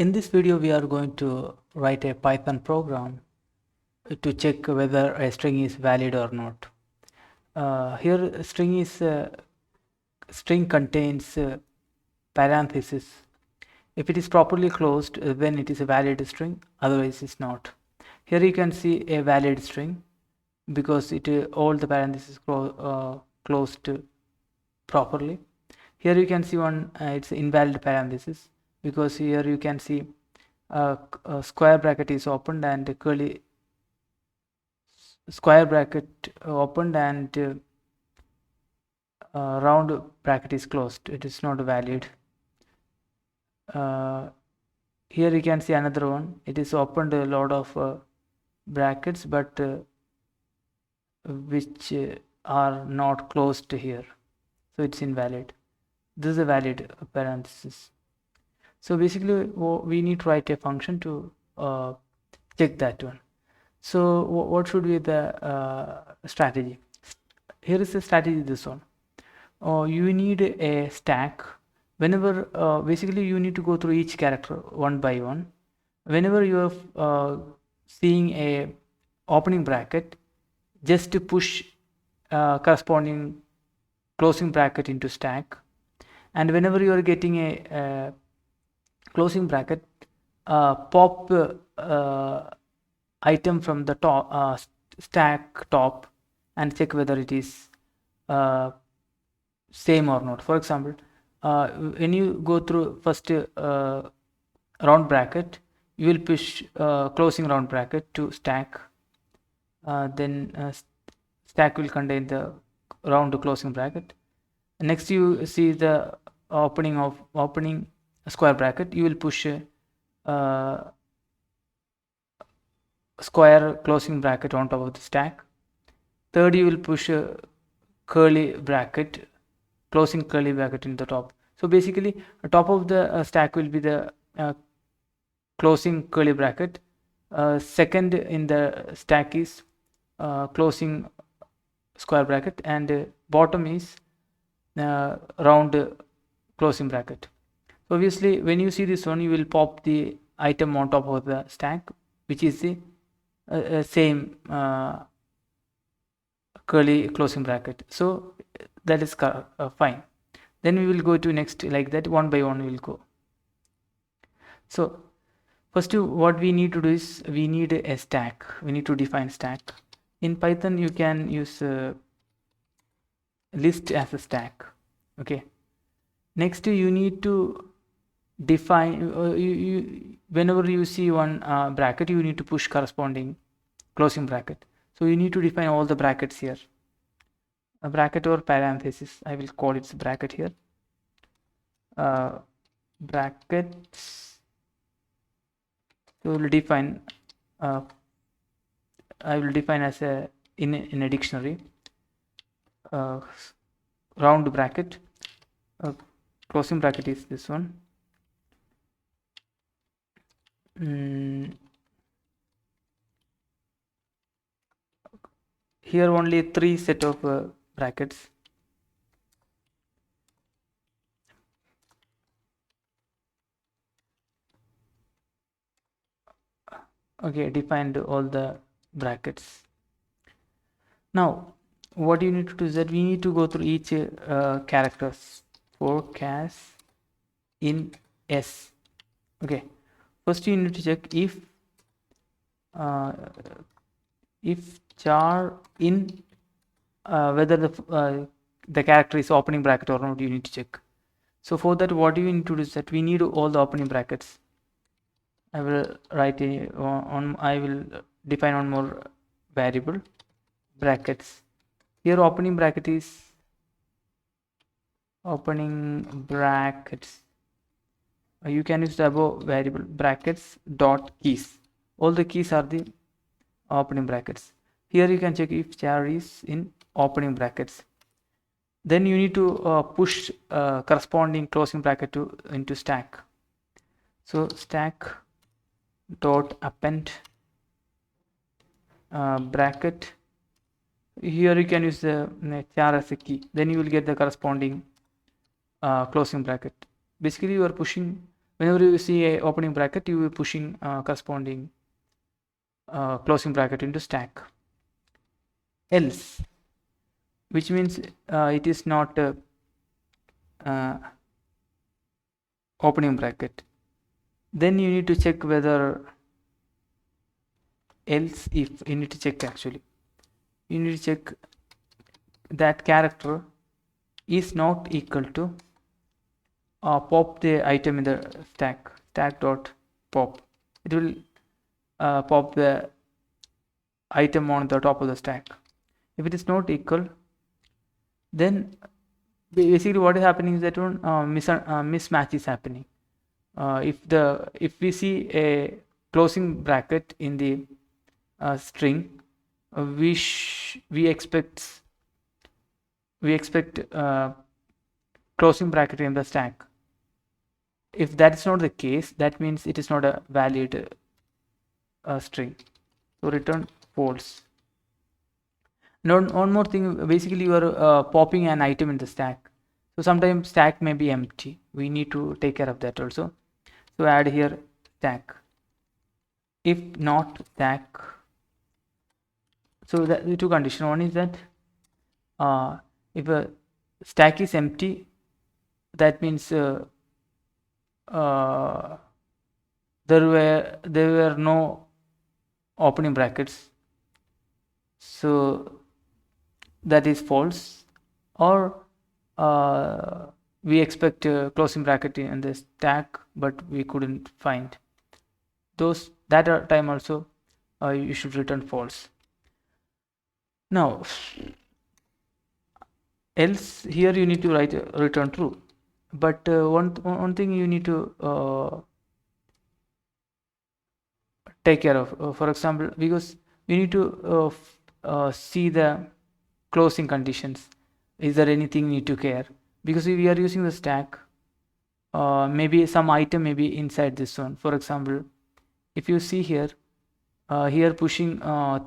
In this video, we are going to write a Python program to check whether a string is valid or not. Here, string contains parentheses. If it is properly closed, then it is a valid string. Otherwise, it's not. Here you can see a valid string because all the parentheses closed properly. Here you can see one it's invalid parenthesis because here you can see a square bracket is opened and curly square bracket opened and round bracket is closed. It is not valid. Here you can see another one. It is opened a lot of brackets but which are not closed here, so it's invalid. This is a valid parenthesis. So basically we need to write a function to check that one. So what should be the strategy? Here is the strategy, this one. You need a stack. Whenever basically you need to go through each character one by one. Whenever you are seeing a opening bracket, just to push corresponding closing bracket into stack, and whenever you are getting a closing bracket, pop item from the top stack top and check whether it is same or not. For example, when you go through first round bracket, you will push closing round bracket to stack, then stack will contain the round closing bracket. Next you see the opening square bracket, you will push square closing bracket on top of the stack. Third, you will push a curly bracket, closing curly bracket in the top. So basically the top of the stack will be the closing curly bracket. Second in the stack is closing square bracket, and bottom is round closing bracket. So obviously when you see this one, you will pop the item on top of the stack, which is the same curly closing bracket. So that is fine. Then we will go to next, like that, one by one we will go. So first what we need to do is we need a stack. We need to define stack. In Python you can use list as a stack. Okay, next you need to define whenever you see one bracket, you need to push corresponding closing bracket. So you need to define all the brackets here, a bracket or parenthesis. I will call it bracket here. Brackets. So we'll define I will define as a in a dictionary round bracket. Closing bracket is this one. Here only 3 set of brackets. Okay, defined all the brackets. Now what you need to do is that we need to go through each characters for chars in s. Okay, first you need to check if char in whether the character is opening bracket or not, you need to check. So for that, what you need to do is that we need all the opening brackets. I will write I will define one more variable, brackets. Here opening bracket is opening brackets. You can use the above variable, brackets dot keys. All the keys are the opening brackets. Here you can check if char is in opening brackets. Then you need to push corresponding closing bracket into stack. So stack.append bracket. Here you can use the char as a key. Then you will get the corresponding closing bracket. Basically you are pushing Whenever you see a opening bracket, you will be pushing corresponding closing bracket into stack. Else, which means it is not opening bracket. Then you need to check whether else if you need to check actually. You need to check that character is not equal to pop the item in the stack.pop. It will pop the item on the top of the stack. If it is not equal, then basically what is happening is that one mismatch is happening. If we see a closing bracket in the string, we expect closing bracket in the stack. If that is not the case, that means it is not a valid string. So return false. Now, one more thing, basically you are popping an item in the stack. So sometimes stack may be empty. We need to take care of that also. So add here stack. If not stack, so the two conditions. One is that if a stack is empty, that means there were no opening brackets, so that is false. Or we expect a closing bracket in the stack, but we couldn't find those. That time also you should return false. Now else here you need to write return true, but one thing you need to take care of, for example, because we need to see the closing conditions. Is there anything you need to care? Because if we are using the stack, maybe some item may be inside this one. For example, if you see here, here pushing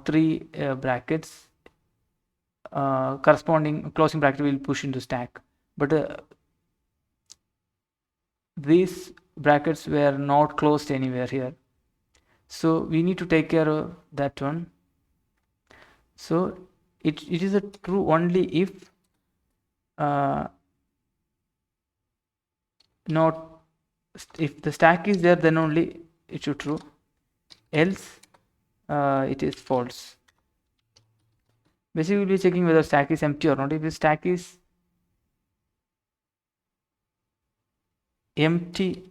three brackets, corresponding closing bracket will push into stack, but these brackets were not closed anywhere here, so we need to take care of that one. So it is a true only if not if the stack is there, then only it should true, else it is false. Basically we'll be checking whether stack is empty or not. If the stack is empty,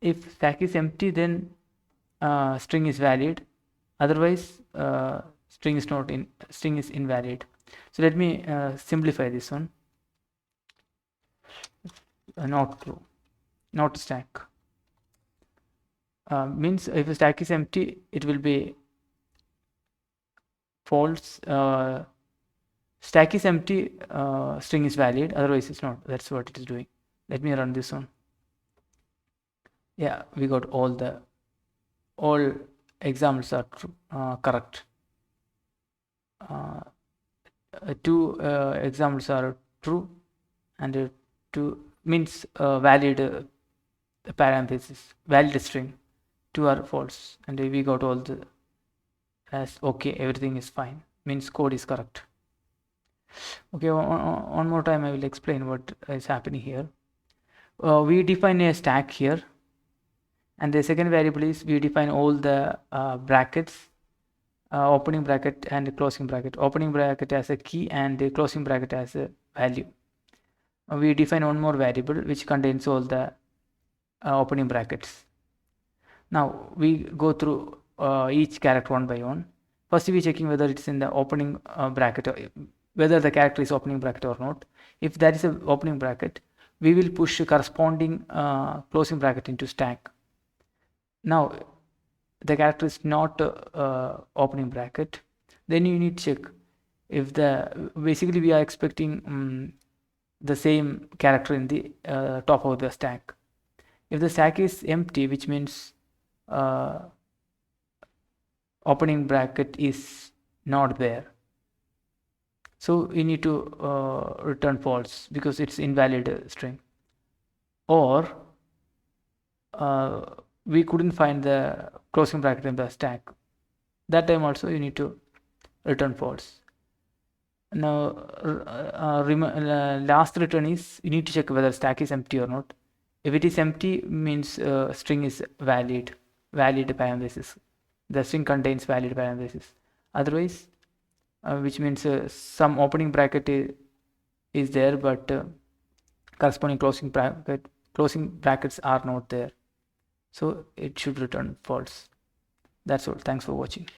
if stack is empty, then string is valid, otherwise string is invalid. So let me simplify this one. Not true, not stack, means if a stack is empty, it will be false. Stack is empty, string is valid, otherwise it's not. That's what it is doing. Let me run this one. Yeah, we got all examples are true, correct. Two examples are true, and two means valid parenthesis, valid string. Two are false, and we got all the as okay, everything is fine, means code is correct. Okay, one more time I will explain what is happening here. We define a stack here, and the second variable is we define all the brackets, opening bracket and closing bracket. Opening bracket as a key and the closing bracket as a value. We define one more variable which contains all the opening brackets. Now we go through each character one by one. First we checking whether it's in the opening bracket, or whether the character is opening bracket or not. If that is an opening bracket, we will push a corresponding closing bracket into stack. Now the character is not opening bracket, then you need to check if basically we are expecting the same character in the top of the stack. If the stack is empty, which means opening bracket is not there, so we need to return false because it's invalid string. Or we couldn't find the closing bracket in the stack. That time also you need to return false. Now last return is you need to check whether stack is empty or not. If it is empty, means string is valid parenthesis. The string contains valid parenthesis. Otherwise, which means some opening bracket is there, but corresponding closing brackets are not there. So it should return false. That's all. Thanks for watching.